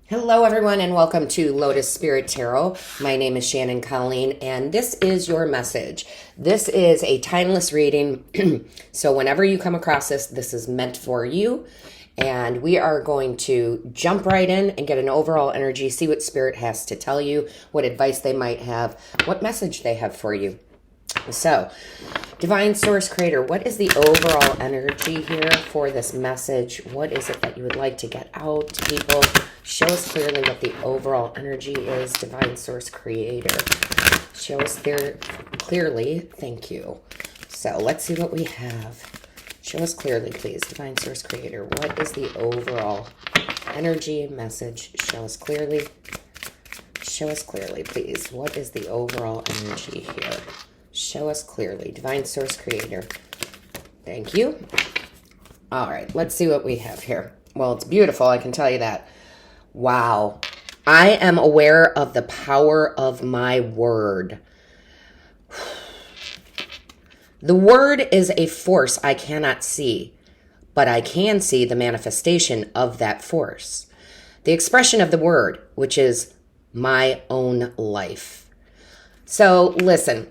Hello, everyone, and welcome to Lotus Spirit Tarot. My name is Shannon Colleen, and this is your message. This is a timeless reading, so whenever you come across this, this is meant for you. And we are going to jump right in and get an overall energy, see what Spirit has to tell you, what advice they might have, what message they have for you. So, Divine Source Creator, what is the overall energy here for this message? What is it that you would like to get out to people? Show us clearly what the overall energy is, Divine Source Creator. Show us clearly. Thank you. So, let's see what we have. Show us clearly, please, Divine Source Creator. What is the overall energy message? Show us clearly. Show us clearly, please. What is the overall energy here? Show us clearly. Divine Source Creator. Thank you. All right, let's see what we have here. Well, it's beautiful, I can tell you that. Wow. I am aware of the power of my word. The word is a force I cannot see, but I can see the manifestation of that force. The expression of the word, which is my own life. So, listen.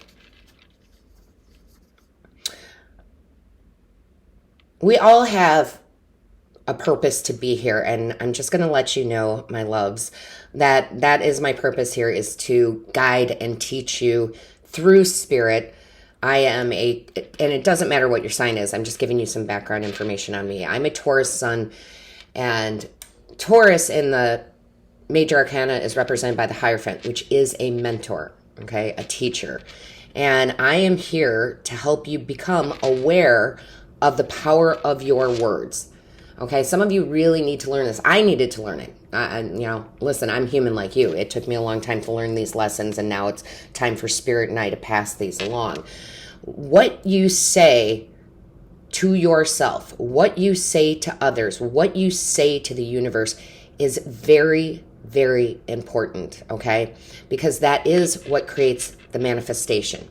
We all have a purpose to be here, and I'm just going to let you know, my loves, that that is my purpose here, is to guide and teach you through spirit. I am and it doesn't matter what your sign is, I'm just giving you some background information on me. I'm a Taurus sun, and Taurus in the major arcana is represented by the Hierophant, which is a mentor, okay, a teacher. And I am here to help you become aware of the power of your words. Okay, some of you really need to learn this. I needed to learn it. Listen, I'm human like you. It took me a long time to learn these lessons, and now it's time for Spirit and I to pass these along. What you say to yourself, what you say to others, what you say to the universe is very, very important, okay? Because that is what creates the manifestation.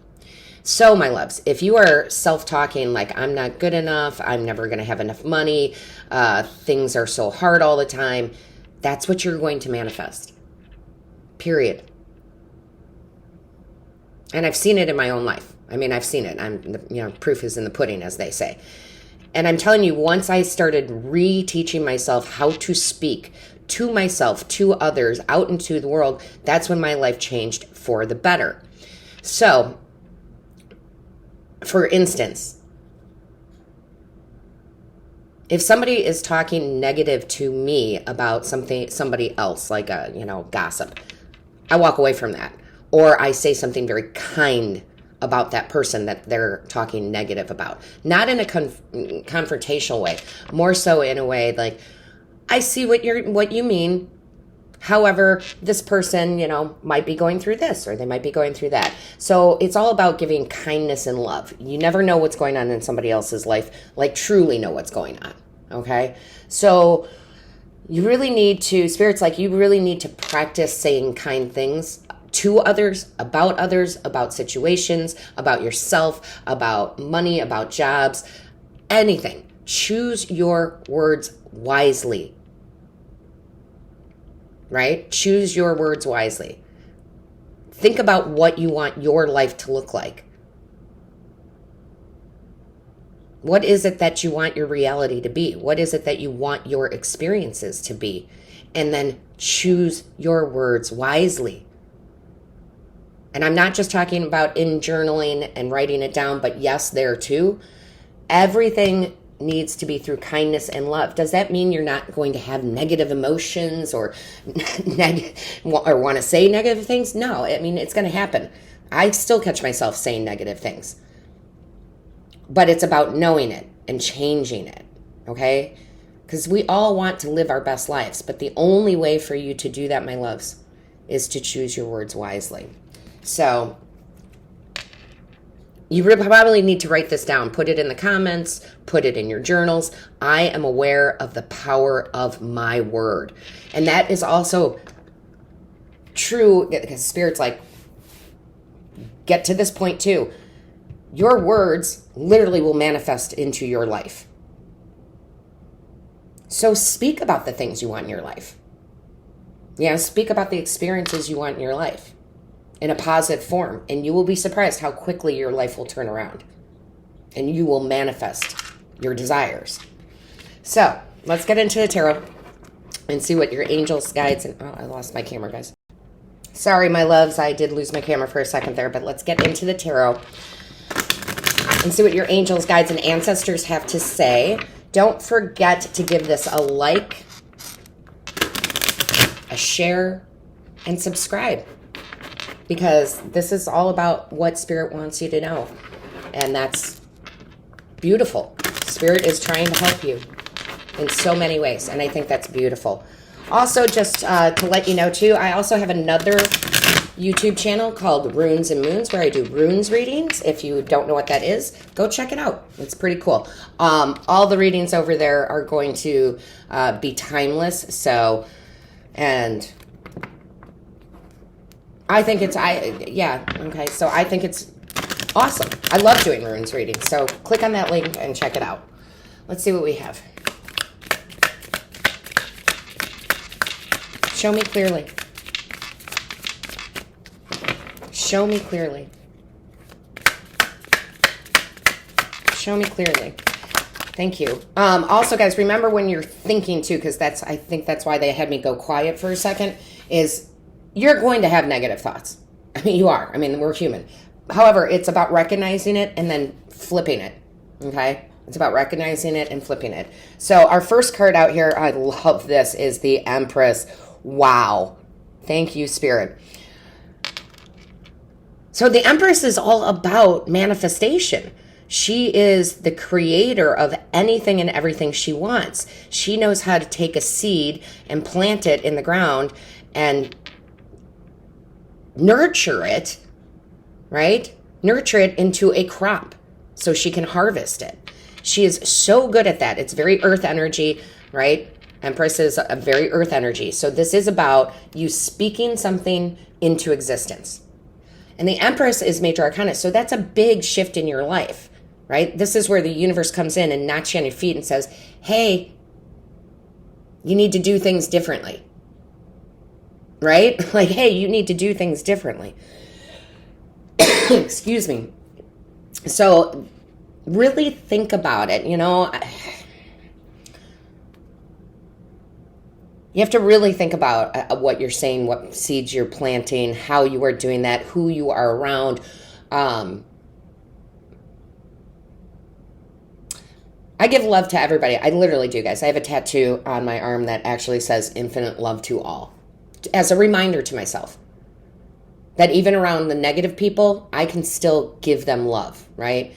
So, my loves, if you are self-talking like, I'm not good enough, I'm never going to have enough money, things are so hard all the time, that's what you're going to manifest. Period. And I've seen it in my own life. I mean, I've seen it. Proof is in the pudding, as they say. And I'm telling you, once I started reteaching myself how to speak to myself, to others, out into the world, that's when my life changed for the better. So, for instance, if somebody is talking negative to me about somebody else, like gossip, I walk away from that. Or I say something very kind about that person that they're talking negative about. Not in a confrontational way, more so in a way like, I see what you mean. However, this person, might be going through this, or they might be going through that. So it's all about giving kindness and love. You never know what's going on in somebody else's life, like truly know what's going on, okay? So you really need to, Spirit's like, you really need to practice saying kind things to others, about situations, about yourself, about money, about jobs, anything. Choose your words wisely. Right? Choose your words wisely. Think about what you want your life to look like. What is it that you want your reality to be? What is it that you want your experiences to be? And then choose your words wisely. And I'm not just talking about in journaling and writing it down, but yes, there too. Everything needs to be through kindness and love. Does that mean you're not going to have negative emotions or want to say negative things? No, I mean, it's going to happen. I still catch myself saying negative things. But it's about knowing it and changing it, okay? Because we all want to live our best lives, but the only way for you to do that, my loves, is to choose your words wisely. So you probably need to write this down. Put it in the comments. Put it in your journals. I am aware of the power of my word. And that is also true, because Spirit's like, get to this point too. Your words literally will manifest into your life. So speak about the things you want in your life. Yeah, speak about the experiences you want in your life in a positive form, and you will be surprised how quickly your life will turn around and you will manifest your desires. So let's get into the tarot and see what your angels, guides, and oh, I lost my camera, guys. Sorry, my loves, I did lose my camera for a second there, but let's get into the tarot and see what your angels, guides, and ancestors have to say. Don't forget to give this a like, a share, and subscribe, because this is all about what Spirit wants you to know, and that's beautiful. Spirit is trying to help you in so many ways, and I think that's beautiful. Also, just to let you know too, I also have another YouTube channel called Runes and Moons, where I do runes readings. If you don't know what that is, go check it out. It's pretty cool. All the readings over there are going to be timeless. So, and I think it's, okay. So I think it's awesome. I love doing runes readings. So click on that link and check it out. Let's see what we have. Show me clearly. Show me clearly. Show me clearly. Thank you. Also, guys, remember when you're thinking too, because I think that's why they had me go quiet for a second, is you're going to have negative thoughts. I mean, you are. I mean, we're human. However, it's about recognizing it and then flipping it. Okay? It's about recognizing it and flipping it. So our first card out here, I love this, is the Empress. Wow. Thank you, Spirit. So the Empress is all about manifestation. She is the creator of anything and everything she wants. She knows how to take a seed and plant it in the ground and nurture it, right? Nurture it into a crop so she can harvest it. She is so good at that. It's very earth energy, right? Empress is a very earth energy. So this is about you speaking something into existence. And the Empress is major arcana. So that's a big shift in your life, right? This is where the universe comes in and knocks you on your feet and says, hey, you need to do things differently, right? Like, hey, you need to do things differently. Excuse me. So really think about it. You know, you have to really think about what you're saying, what seeds you're planting, how you are doing that, who you are around. I give love to everybody. I literally do, guys. I have a tattoo on my arm that actually says infinite love to all, as a reminder to myself that even around the negative people, I can still give them love, right?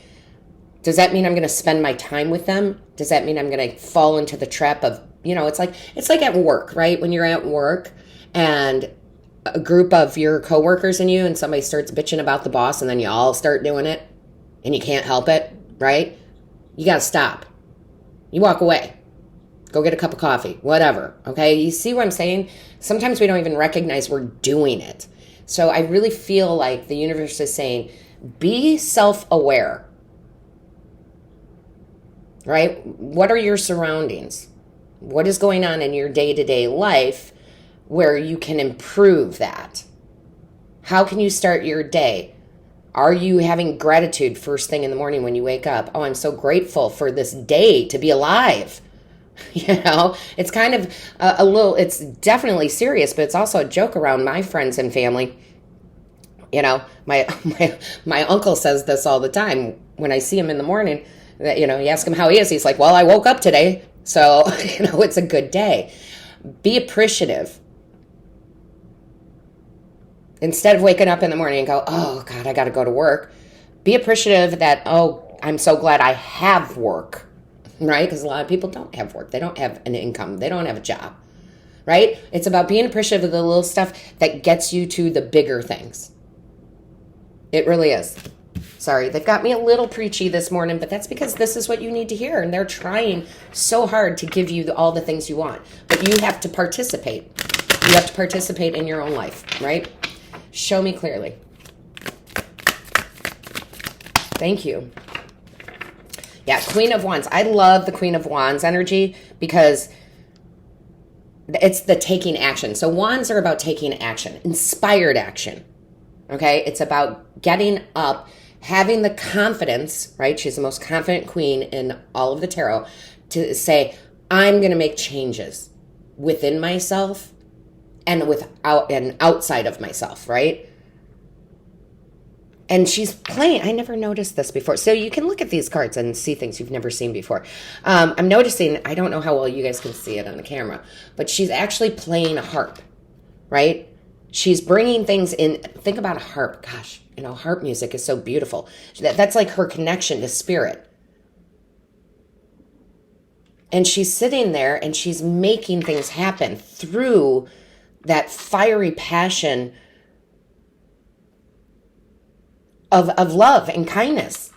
Does that mean I'm going to spend my time with them? Does that mean I'm going to fall into the trap of, you know, it's like at work, right? When you're at work and a group of your coworkers and you, and somebody starts bitching about the boss, and then you all start doing it and you can't help it, right? You got to stop. You walk away. Go get a cup of coffee, whatever. Okay. You see what I'm saying? Sometimes we don't even recognize we're doing it. So I really feel like the universe is saying, be self-aware, right? What are your surroundings? What is going on in your day-to-day life where you can improve that? How can you start your day? Are you having gratitude first thing in the morning when you wake up? Oh, I'm so grateful for this day to be alive. You know, it's kind of a little, it's definitely serious, but it's also a joke around my friends and family. You know, my uncle says this all the time when I see him in the morning. That, you know, you ask him how he is. He's like, well, I woke up today. So, you know, it's a good day. Be appreciative. Instead of waking up in the morning and go, oh, God, I got to go to work. Be appreciative that, oh, I'm so glad I have work, right? Because a lot of people don't have work. They don't have an income. They don't have a job, right? It's about being appreciative of the little stuff that gets you to the bigger things. It really is. Sorry, they've got me a little preachy this morning, but that's because this is what you need to hear. And they're trying so hard to give you all the things you want. But you have to participate. You have to participate in your own life, right? Show me clearly. Thank you. Yeah, Queen of Wands. I love the Queen of Wands energy because It's the taking action. So wands are about taking action, inspired action. Okay? It's about getting up, having the confidence, right? She's the most confident queen in all of the tarot, to say, I'm going to make changes within myself and without and outside of myself, right? And she's playing. I never noticed this before. So you can look at these cards and see things you've never seen before. I'm noticing, I don't know how well you guys can see it on the camera, but she's actually playing a harp, right? She's bringing things in. Think about a harp. Gosh, harp music is so beautiful. That's like her connection to spirit. And she's sitting there and she's making things happen through that fiery passion of love and kindness.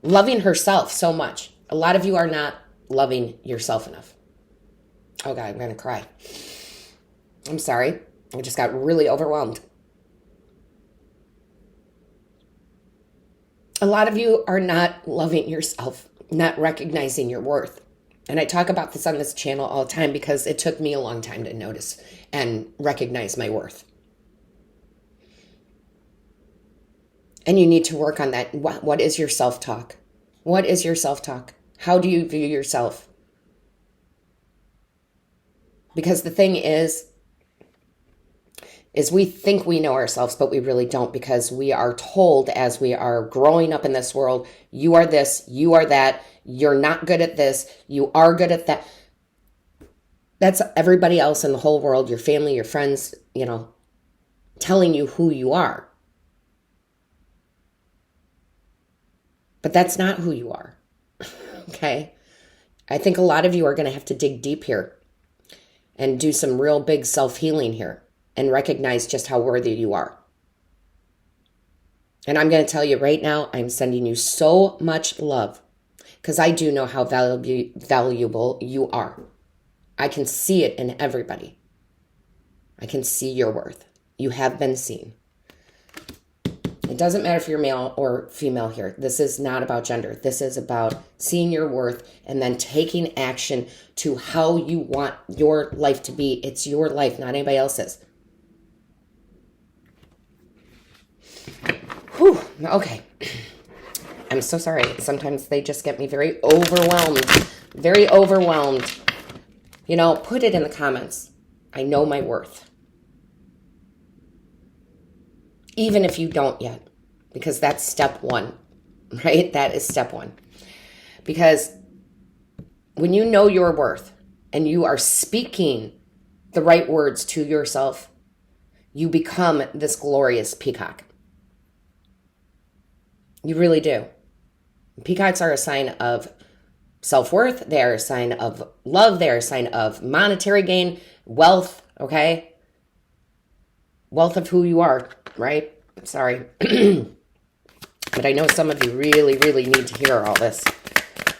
Loving herself so much. A lot of you are not loving yourself enough. Oh God, I'm going to cry. I'm sorry. I just got really overwhelmed. A lot of you are not loving yourself, not recognizing your worth. And I talk about this on this channel all the time because it took me a long time to notice and recognize my worth. And you need to work on that. What is your self-talk? What is your self-talk? How do you view yourself? Because the thing is we think we know ourselves, but we really don't, because we are told as we are growing up in this world, you are this, you are that, you're not good at this, you are good at that. That's everybody else in the whole world, your family, your friends, telling you who you are. But that's not who you are, okay? I think a lot of you are going to have to dig deep here and do some real big self-healing here and recognize just how worthy you are. And I'm going to tell you right now, I'm sending you so much love because I do know how valuable you are. I can see it in everybody. I can see your worth. You have been seen. It doesn't matter if you're male or female here. This is not about gender. This is about seeing your worth and then taking action to how you want your life to be. It's your life, not anybody else's. Whew, okay. I'm so sorry. Sometimes they just get me very overwhelmed. Very overwhelmed. Put it in the comments. I know my worth. Even if you don't yet, because that's step one, right? That is step one. Because when you know your worth and you are speaking the right words to yourself, you become this glorious peacock. You really do. Peacocks are a sign of self-worth. They are a sign of love. They are a sign of monetary gain, wealth, okay? Wealth of who you are, right? Sorry. But I know some of you really, really need to hear all this.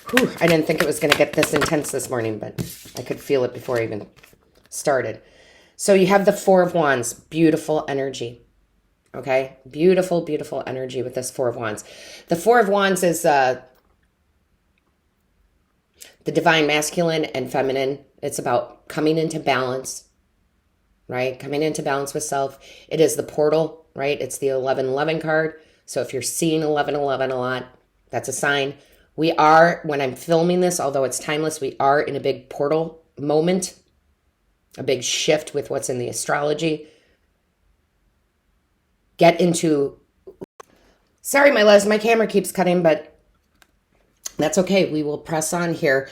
Whew, I didn't think it was going to get this intense this morning, but I could feel it before I even started. So you have the Four of Wands. Beautiful energy. Okay? Beautiful, beautiful energy with this Four of Wands. The Four of Wands is the divine masculine and feminine. It's about coming into balance, right? Coming into balance with self. It is the portal, right? It's the 1111 card. So if you're seeing 1111 a lot, that's a sign. We are, when I'm filming this, although it's timeless, we are in a big portal moment, a big shift with what's in the astrology. Get into, sorry, my loves, my camera keeps cutting, but that's okay. We will press on here.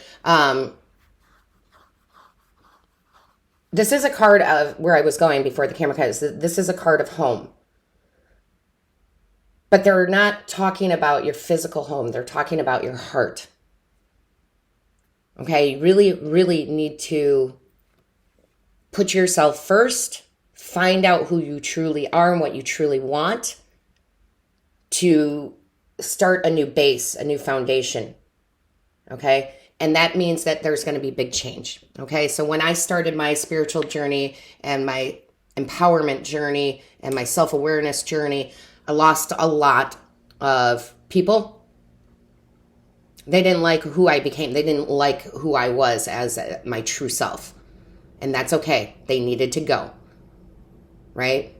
This is a card of where I was going before the camera cut. This is a card of home. But they're not talking about your physical home. They're talking about your heart. Okay, you really, really need to put yourself first. Find out who you truly are and what you truly want to start a new base, a new foundation. Okay? And that means that there's going to be big change. Okay? So when I started my spiritual journey and my empowerment journey and my self-awareness journey, I lost a lot of people. They didn't like who I became. They didn't like who I was as my true self. And that's okay. They needed to go, right?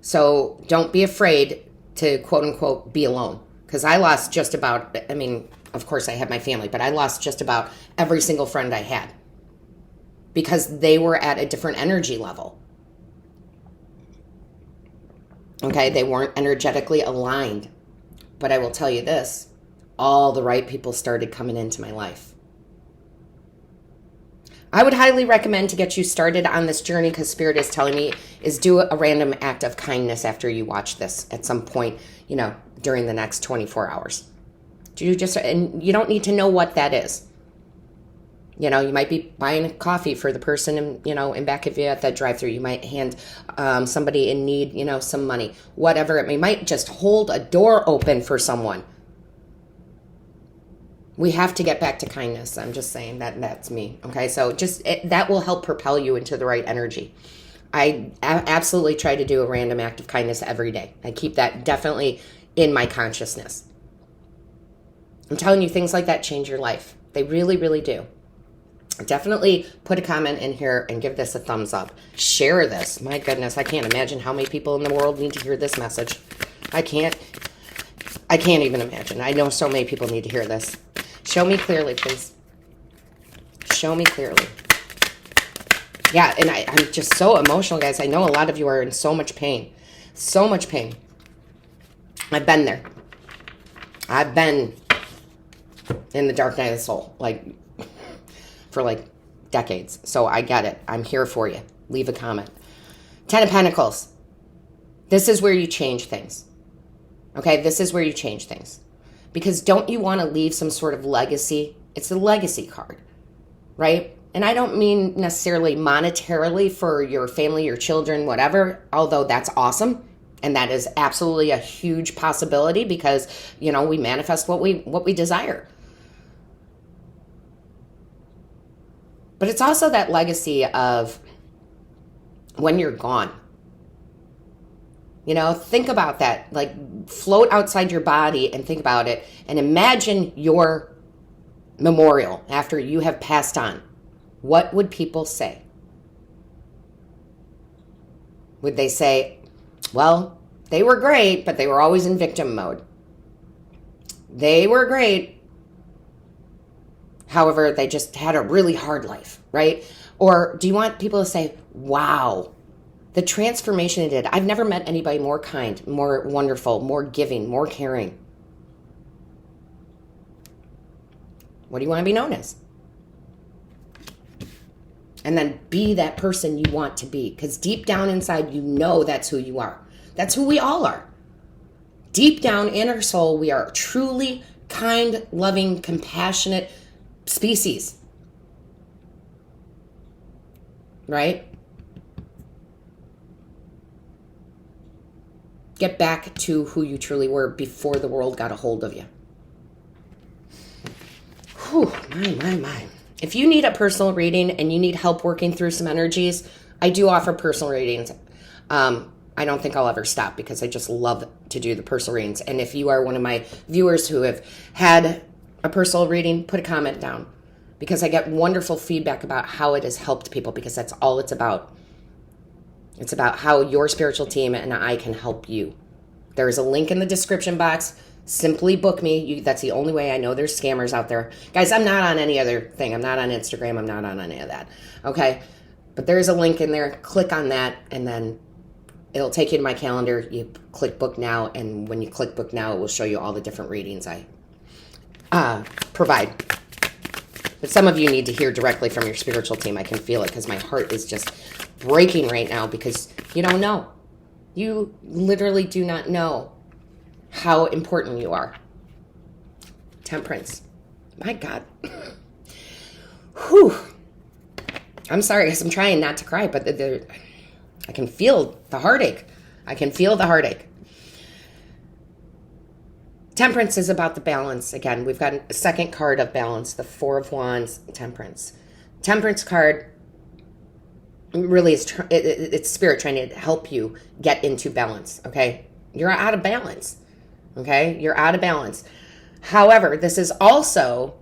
So don't be afraid to quote unquote be alone. Because I lost just about, I mean, of course I had my family, but I lost just about every single friend I had because they were at a different energy level. Okay, they weren't energetically aligned. But I will tell you this, all the right people started coming into my life. I would highly recommend to get you started on this journey, because Spirit is telling me, is do a random act of kindness after you watch this at some point, during the next 24 hours. And you don't need to know what that is. You might be buying a coffee for the person in back of you at that drive-thru. You might hand somebody in need, some money, whatever it may. You might just hold a door open for someone. We have to get back to kindness. I'm just saying that's me. Okay, so that will help propel you into the right energy. I absolutely try to do a random act of kindness every day. I keep that definitely in my consciousness. I'm telling you, things like that change your life. They really, really do. Definitely put a comment in here and give this a thumbs up. Share this. My goodness, I can't imagine how many people in the world need to hear this message. I can't even imagine. I know so many people need to hear this. Show me clearly, please. Show me clearly. Yeah, and I'm just so emotional, guys. I know a lot of you are in so much pain. So much pain. I've been there. I've been in the dark night of the soul, for decades. So I get it. I'm here for you. Leave a comment. 10 of Pentacles. This is where you change things. Okay, this is where you change things. Because don't you want to leave some sort of legacy? It's a legacy card, right? And I don't mean necessarily monetarily for your family, your children, whatever, although that's awesome. And that is absolutely a huge possibility because, we manifest what we desire. But it's also that legacy of when you're gone. Think about that. Float outside your body and think about it. And imagine your memorial after you have passed on. What would people say? Would they say, well, they were great, but they were always in victim mode. They were great. However, they just had a really hard life, right? Or do you want people to say, wow, the transformation it did. I've never met anybody more kind, more wonderful, more giving, more caring. What do you want to be known as? And then be that person you want to be. Because deep down inside, that's who you are. That's who we all are. Deep down in our soul, we are truly kind, loving, compassionate species. Right? Get back to who you truly were before the world got a hold of you. Whew, my. If you need a personal reading and you need help working through some energies, I do offer personal readings. I don't think I'll ever stop because I just love to do the personal readings. And if you are one of my viewers who have had a personal reading, put a comment down because I get wonderful feedback about how it has helped people because that's all it's about. It's about how your spiritual team and I can help you. There is a link in the description box. Simply book me. That's the only way. I know there's scammers out there. Guys, I'm not on any other thing. I'm not on Instagram. I'm not on any of that. Okay? But there's a link in there. Click on that, and then it'll take you to my calendar. You click book now, and when you click book now, it will show you all the different readings I provide. But some of you need to hear directly from your spiritual team. I can feel it because my heart is just breaking right now because you don't know. You literally do not know how important you are. Temperance. My God. Whew. I'm sorry because I'm trying not to cry, but I can feel the heartache. I can feel the heartache. Temperance is about the balance. Again, we've got a second card of balance, the Four of Wands, Temperance. Temperance card really is, it's spirit trying to help you get into balance, okay? You're out of balance, okay? You're out of balance. However, this is also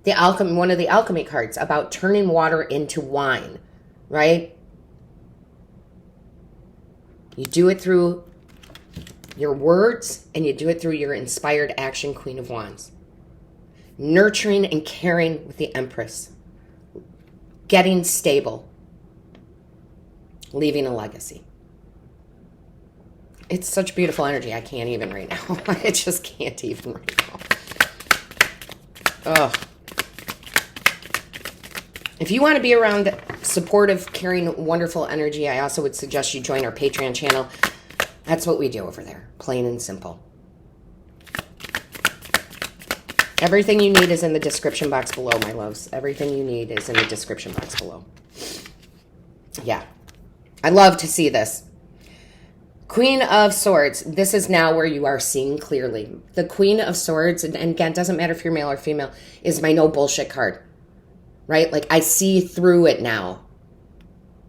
one of the alchemy cards about turning water into wine. right? You do it through your words, and you do it through your inspired action, Queen of Wands. Nurturing and caring with the Empress. Getting stable. Leaving a legacy. It's such beautiful energy. I can't even right now. I just can't even right now. Oh. If you want to be around supportive, caring, wonderful energy, I also would suggest you join our Patreon channel. That's what we do over there. Plain and simple. Everything you need is in the description box below, my loves. Everything you need is in the description box below. Yeah. I love to see this. Queen of Swords. This is now where you are seeing clearly. The Queen of Swords, and again, doesn't matter if you're male or female, is my no bullshit card. Right? Like, I see through it now.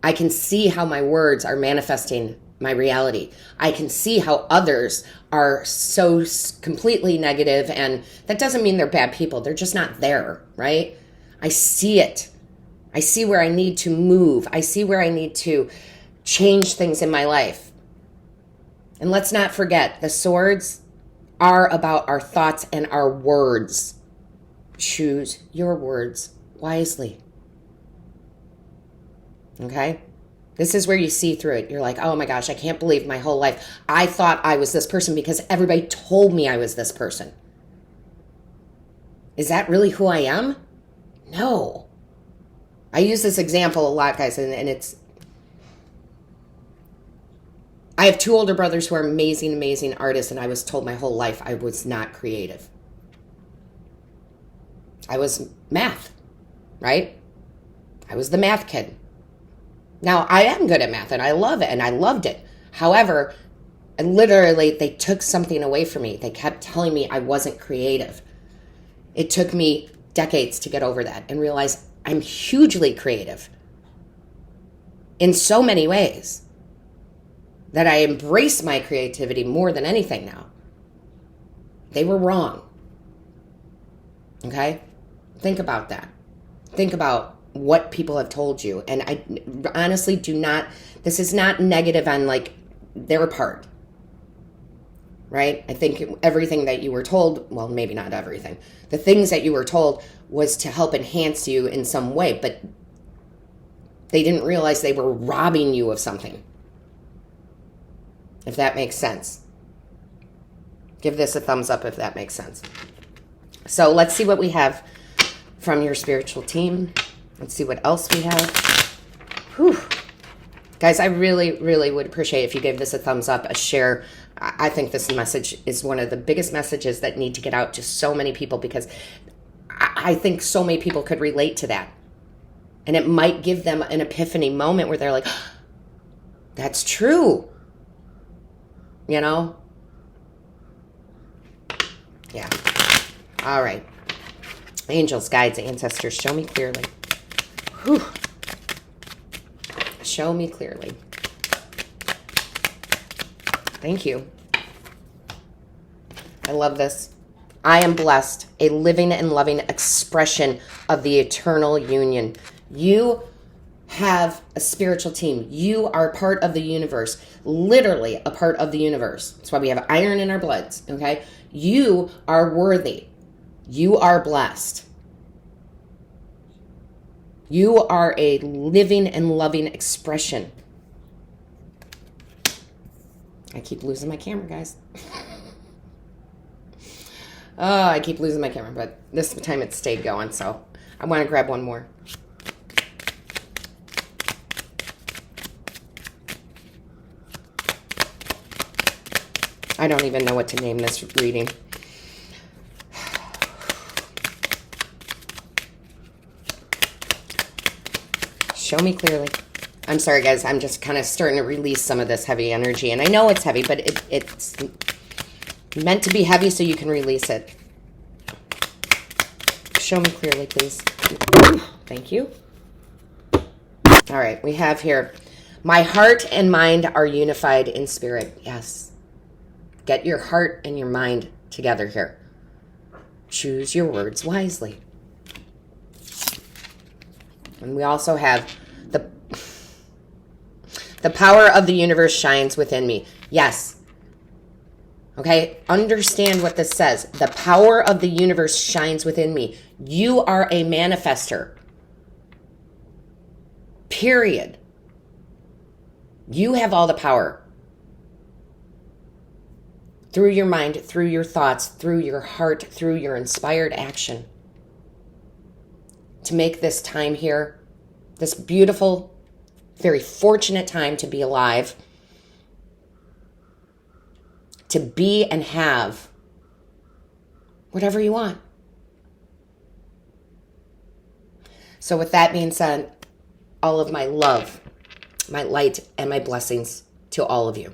I can see how my words are manifesting my reality. I can see how others are so completely negative, and that doesn't mean they're bad people. They're just not there, right? I see it. I see where I need to move. I see where I need to change things in my life. And let's not forget, the swords are about our thoughts and our words. Choose your words wisely. Okay? This is where you see through it. You're like, oh my gosh, I can't believe my whole life I thought I was this person because everybody told me I was this person. Is that really who I am? No. I use this example a lot, guys, and it's... I have two older brothers who are amazing, amazing artists, and I was told my whole life I was not creative. I was math, right? I was the math kid. Now, I am good at math, and I love it, and I loved it. However, literally, they took something away from me. They kept telling me I wasn't creative. It took me decades to get over that and realize I'm hugely creative in so many ways that I embrace my creativity more than anything now. They were wrong. Okay? Think about that. Think about what people have told you. And I honestly do not, this is not negative on like their part, right? I think everything that you were told, well, maybe not everything, the things that you were told was to help enhance you in some way, but they didn't realize they were robbing you of something. If that makes sense. Give this a thumbs up if that makes sense. So let's see what we have from your spiritual team. Let's see what else we have. Whew. Guys, I really, really would appreciate if you gave this a thumbs up, a share. I think this message is one of the biggest messages that need to get out to so many people, because I think so many people could relate to that. And it might give them an epiphany moment where they're like, oh, that's true. You know? Yeah. All right. Angels, guides, ancestors, show me clearly. Whew. Show me clearly. Thank you. I love this. I am blessed, a living and loving expression of the eternal union. You have a spiritual team. You are part of the universe, literally a part of the universe. That's why we have iron in our bloods, okay? You are worthy. You are blessed. You are a living and loving expression. I keep losing my camera, guys. Oh, I keep losing my camera, but this time it stayed going, so I want to grab one more. I don't even know what to name this reading. Show me clearly. I'm sorry, guys. I'm just kind of starting to release some of this heavy energy. And I know it's heavy, but it's meant to be heavy so you can release it. Show me clearly, please. Thank you. All right. We have here, my heart and mind are unified in spirit. Yes. Get your heart and your mind together here. Choose your words wisely. And we also have The power of the universe shines within me. Yes. Okay? Understand what this says. The power of the universe shines within me. You are a manifester. Period. You have all the power. Through your mind, through your thoughts, through your heart, through your inspired action. To make this time here, this beautiful, very fortunate time to be alive, to be and have whatever you want. So with that being said, all of my love, my light, and my blessings to all of you.